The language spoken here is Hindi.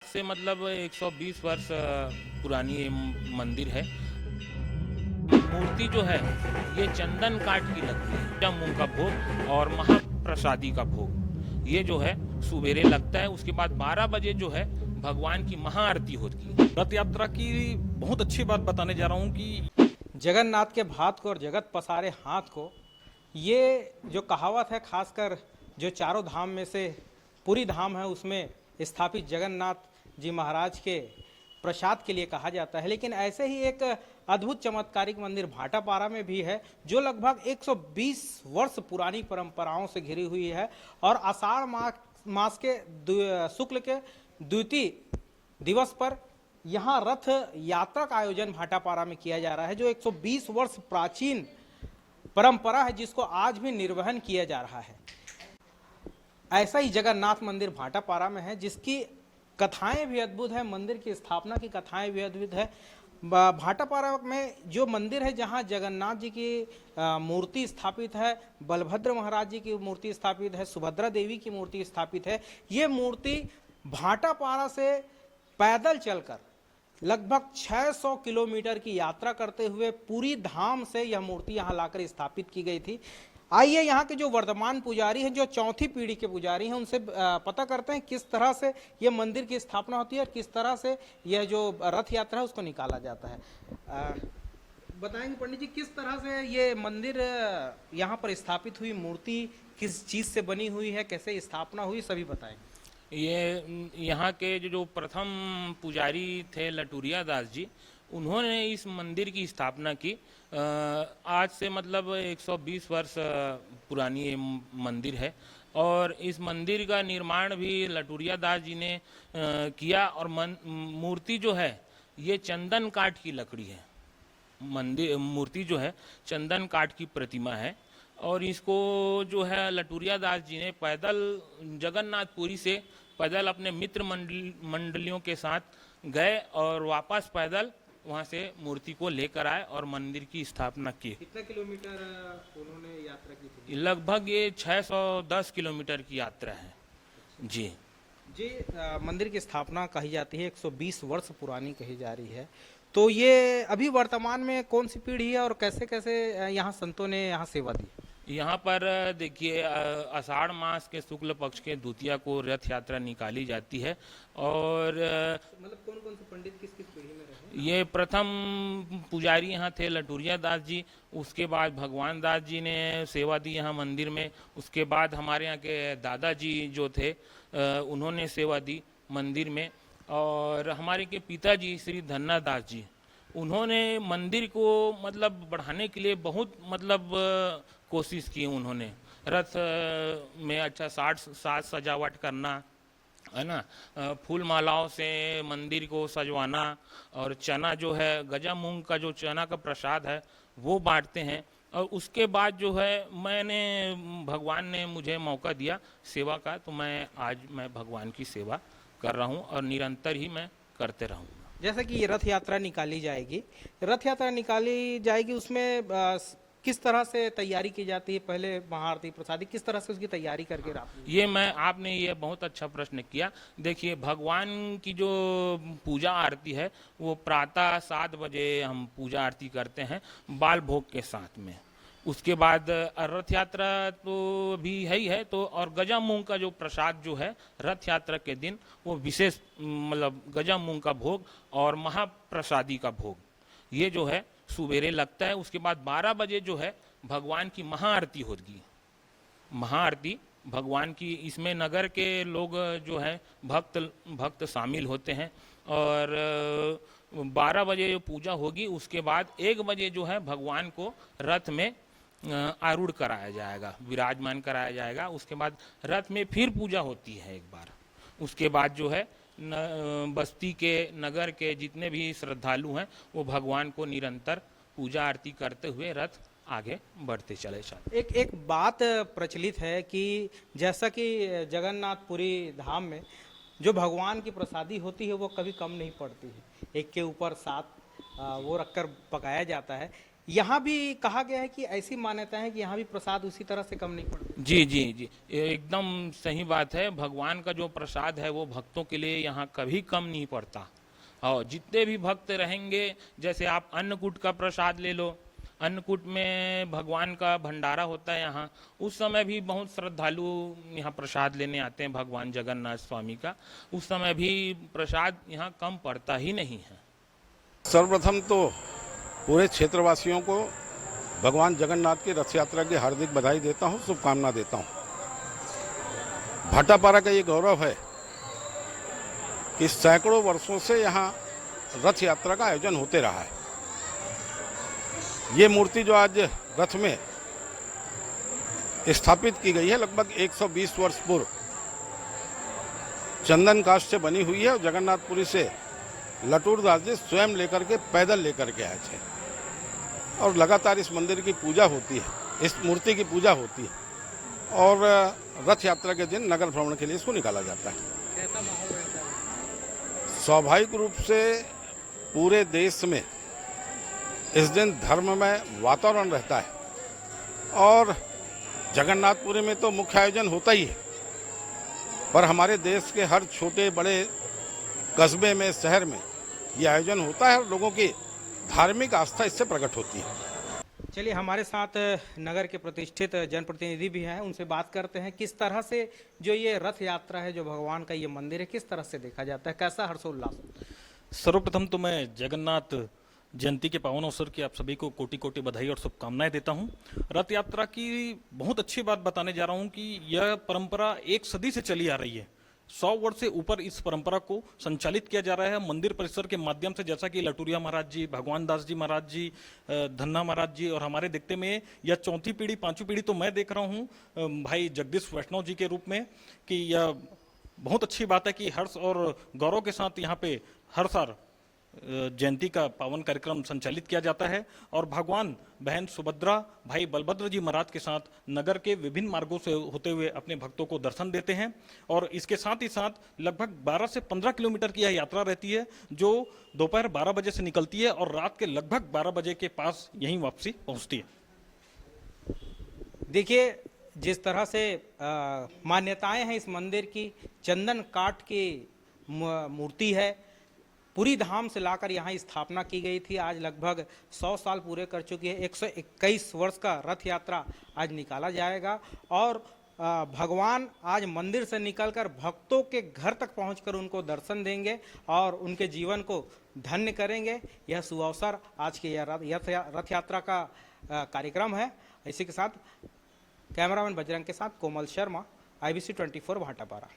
से मतलब 120 वर्ष पुरानी ये मंदिर है। मूर्ति जो है ये चंदन काठ की लगती है। जम्मू का भोग और महाप्रसादी का भोग ये जो है सुबेरे लगता है। उसके बाद 12 बजे जो है भगवान की महाआरती होती है। रथ यात्रा की बहुत अच्छी बात बताने जा रहा हूँ कि जगन्नाथ के भात को और जगत पसारे हाथ को, ये जो कहावत है, खासकर जो चारों धाम में से पूरी धाम है उसमें स्थापित जगन्नाथ जी महाराज के प्रसाद के लिए कहा जाता है। लेकिन ऐसे ही एक अद्भुत चमत्कारिक मंदिर भाटापारा में भी है जो लगभग 120 वर्ष पुरानी परंपराओं से घिरी हुई है और आषाढ़ मास के शुक्ल के द्वितीय दिवस पर यहाँ रथ यात्रा का आयोजन भाटापारा में किया जा रहा है, जो 120 वर्ष प्राचीन परंपरा है जिसको आज भी निर्वहन किया जा रहा है। ऐसा ही जगन्नाथ मंदिर भाटापारा में है जिसकी कथाएं भी अद्भुत है, मंदिर की स्थापना की कथाएं भी अद्भुत है। भाटापारा में जो मंदिर है जहां जगन्नाथ जी की मूर्ति स्थापित है, बलभद्र महाराज जी की मूर्ति स्थापित है, सुभद्रा देवी की मूर्ति स्थापित है। ये मूर्ति भाटापारा से पैदल चलकर लगभग 600 किलोमीटर की यात्रा करते हुए पूरी धाम से यह मूर्ति यहाँ लाकर स्थापित की गई थी। आइए यहाँ के जो वर्तमान पुजारी हैं, जो चौथी पीढ़ी के पुजारी हैं, उनसे पता करते हैं किस तरह से ये मंदिर की स्थापना होती है और किस तरह से यह जो रथ यात्रा है उसको निकाला जाता है। बताएंगे पंडित जी, किस तरह से ये मंदिर यहाँ पर स्थापित हुई, मूर्ति किस चीज़ से बनी हुई है, कैसे स्थापना हुई, सभी बताएं। ये यहाँ के जो प्रथम पुजारी थे लटूरिया दास जी, उन्होंने इस मंदिर की स्थापना की। आज से मतलब 120 वर्ष पुरानी ये मंदिर है और इस मंदिर का निर्माण भी लटूरिया दास जी ने किया। और मूर्ति जो है ये चंदन काठ की लकड़ी है। मूर्ति जो है चंदन काठ की प्रतिमा है और इसको जो है लटूरिया दास जी ने पैदल जगन्नाथपुरी से पैदल अपने मित्र मंडलियों के साथ गए और वापस पैदल वहाँ से मूर्ति को लेकर आए और मंदिर की स्थापना की। कितना किलोमीटर उन्होंने यात्रा की थी? लगभग ये 610 किलोमीटर की यात्रा है जी। जी, मंदिर की स्थापना कही जाती है 120 वर्ष पुरानी कही जा रही है, तो ये अभी वर्तमान में कौन सी पीढ़ी है और कैसे कैसे यहाँ संतों ने यहाँ सेवा दी? यहाँ पर देखिए आषाढ़ मास के शुक्ल पक्ष के द्वितीया को रथ यात्रा निकाली जाती है और मतलब कौन कौन से पंडित किस किस पीढ़ी में रहे? ये प्रथम पुजारी यहाँ थे लटूरिया दास जी, उसके बाद भगवान दास जी ने सेवा दी यहाँ मंदिर में। उसके बाद हमारे यहाँ के दादाजी जो थे उन्होंने सेवा दी मंदिर में। और हमारे के पिताजी श्री धन्ना दास जी, उन्होंने मंदिर को मतलब बढ़ाने के लिए बहुत मतलब कोशिश की। उन्होंने रथ में अच्छा साज सजावट करना है ना, फूल मालाओं से मंदिर को सजवाना और चना जो है गजा मूंग का जो चना का प्रसाद है वो बांटते हैं। और उसके बाद जो है भगवान ने मुझे मौका दिया सेवा का, तो मैं भगवान की सेवा कर रहा हूँ और निरंतर ही मैं करते रहूँगा। जैसा कि ये रथ यात्रा निकाली जाएगी उसमें किस तरह से तैयारी की जाती है? पहले महाआरती प्रसादी किस तरह से उसकी तैयारी करके ये आपने ये बहुत अच्छा प्रश्न किया। देखिए भगवान की जो पूजा आरती है वो प्रातः 7 बजे हम पूजा आरती करते हैं बाल भोग के साथ में। उसके बाद रथ यात्रा तो भी है ही है, तो और गजा मूंग का जो प्रसाद जो है रथ यात्रा के दिन वो विशेष मतलब गजा मूंग का भोग और महाप्रसादी का भोग ये जो है सुबेरे लगता है। उसके बाद 12 बजे जो है भगवान की महाआरती होगी। महाआरती भगवान की, इसमें नगर के लोग जो है भक्त शामिल होते हैं और 12 बजे पूजा होगी। उसके बाद 1 बजे जो है भगवान को रथ में आरूढ़ कराया जाएगा, विराजमान कराया जाएगा। उसके बाद रथ में फिर पूजा होती है एक बार। उसके बाद जो है बस्ती के नगर के जितने भी श्रद्धालु हैं वो भगवान को निरंतर पूजा आरती करते हुए रथ आगे बढ़ते चले जाते। एक बात प्रचलित है कि जैसा कि जगन्नाथपुरी धाम में जो भगवान की प्रसादी होती है वो कभी कम नहीं पड़ती है, एक के ऊपर 7 वो रखकर पकाया जाता है। यहाँ भी कहा गया है कि ऐसी मान्यता है कि यहाँ भी प्रसाद उसी तरह से कम नहीं पड़ता। जी जी जी, ये एकदम सही बात है। भगवान का जो प्रसाद है वो भक्तों के लिए यहाँ कभी कम नहीं पड़ता। और जितने भी भक्त रहेंगे, जैसे आप अन्नकूट का प्रसाद ले लो, अन्नकूट में भगवान का भंडारा होता है यहाँ, उस समय भी बहुत श्रद्धालु यहाँ प्रसाद लेने आते हैं भगवान जगन्नाथ स्वामी का। उस समय भी प्रसाद यहाँ कम पड़ता ही नहीं है। सर्वप्रथम तो पूरे क्षेत्रवासियों को भगवान जगन्नाथ की रथ यात्रा की हार्दिक बधाई देता हूँ, शुभकामना देता हूँ। भाटापारा का ये गौरव है कि सैकड़ों वर्षों से यहाँ रथ यात्रा का आयोजन होते रहा है। ये मूर्ति जो आज रथ में स्थापित की गई है, लगभग 120 वर्ष पूर्व चंदन काष्ठ से बनी हुई है और जगन्नाथपुरी से लटूर दास जी स्वयं लेकर के पैदल लेकर के आए थे और लगातार इस मंदिर की पूजा होती है, इस मूर्ति की पूजा होती है और रथ यात्रा के दिन नगर भ्रमण के लिए इसको निकाला जाता है। कैसा माहौल रहता है? स्वाभाविक रूप से पूरे देश में इस दिन धर्ममय वातावरण रहता है और जगन्नाथपुरी में तो मुख्य आयोजन होता ही है, पर हमारे देश के हर छोटे बड़े कस्बे में, शहर में ये आयोजन होता है और लोगों की धार्मिक आस्था इससे प्रकट होती है। चलिए, हमारे साथ नगर के प्रतिष्ठित जनप्रतिनिधि भी हैं, उनसे बात करते हैं किस तरह से जो ये रथ यात्रा है, जो भगवान का ये मंदिर है, किस तरह से देखा जाता है, कैसा हर्षोल्लास। सर्वप्रथम तो मैं जगन्नाथ जयंती के पावन अवसर की आप सभी को कोटि कोटि बधाई और शुभकामनाएं देता हूं। रथ यात्रा की बहुत अच्छी बात बताने जा रहा हूं कि यह परंपरा 1 सदी से चली आ रही है। 100 वर्ष से ऊपर इस परंपरा को संचालित किया जा रहा है मंदिर परिसर के माध्यम से, जैसा कि लटूरिया महाराज जी, भगवान दास जी महाराज जी, धन्ना महाराज जी और हमारे देखते में यह 4थी पीढ़ी 5वीं पीढ़ी तो मैं देख रहा हूँ भाई जगदीश वैष्णव जी के रूप में, कि यह बहुत अच्छी बात है कि हर्ष और गौरव के साथ यहाँ पे हर साल जयंती का पावन कार्यक्रम संचालित किया जाता है और भगवान बहन सुभद्रा, भाई बलभद्र जी महाराज के साथ नगर के विभिन्न मार्गों से होते हुए अपने भक्तों को दर्शन देते हैं। और इसके साथ ही साथ लगभग 12 से 15 किलोमीटर की यह यात्रा रहती है, जो दोपहर 12 बजे से निकलती है और रात के लगभग 12 बजे के पास यहीं वापसी पहुंचती है। देखिए, जिस तरह से मान्यताएं हैं इस मंदिर की, चंदन काठ की मूर्ति है, पूरी धाम से लाकर यहाँ स्थापना की गई थी। आज लगभग 100 साल पूरे कर चुकी है। 121 वर्ष का रथ यात्रा आज निकाला जाएगा और भगवान आज मंदिर से निकलकर भक्तों के घर तक पहुंचकर उनको दर्शन देंगे और उनके जीवन को धन्य करेंगे। यह सुअवसर आज के रथ यात्रा का कार्यक्रम है। इसी के साथ कैमरामैन बजरंग के साथ कोमल शर्मा, IBC 24 भाटापारा।